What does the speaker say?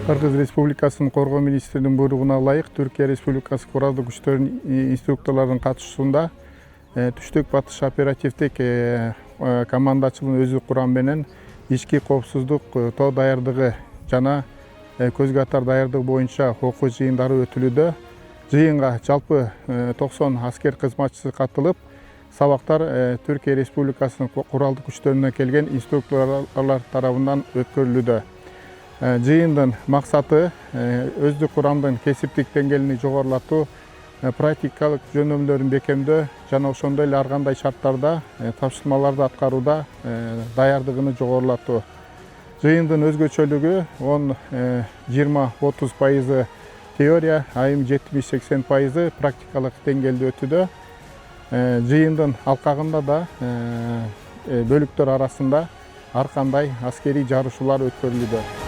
Кыргыз Республикасынын Коргоо министринин буйругуна ылайык Түркия Республикасы куралдуу күчтөрүнүн инструкторлорунун катышуусунда түштүк батыш оперативдик командачылыгынын өзү курам менен ички коопсуздук тоо даярдыгы жана көзгө атар даярдык боюнча окуу жыйындары өтүлүүдө. Жыйынга жалпы 90 аскер кызматчысы катылып, сабактар Түркия Республикасынын куралдуу күчтөрүнөн келген инструкторлор тарабынан өткөрүлүүдө. Жыйындын максаты өздүк курамдын кесиптик деңгээлин жогорулатуу, практикалык жөнөмдөрүн бекемдөө жана ошондой эле ар кандай шарттарда тапшырмаларды аткарууда даярдыгын жогорулатуу. Жыйындын өзгөчөлүгү 20-30% теория, айым 70-80% практикалык деңгээлде өтүүдө. Жыйындын алкагында да бөлүктөр арасында ар кандай аскерий жарышуулар өткөрүлүүдө.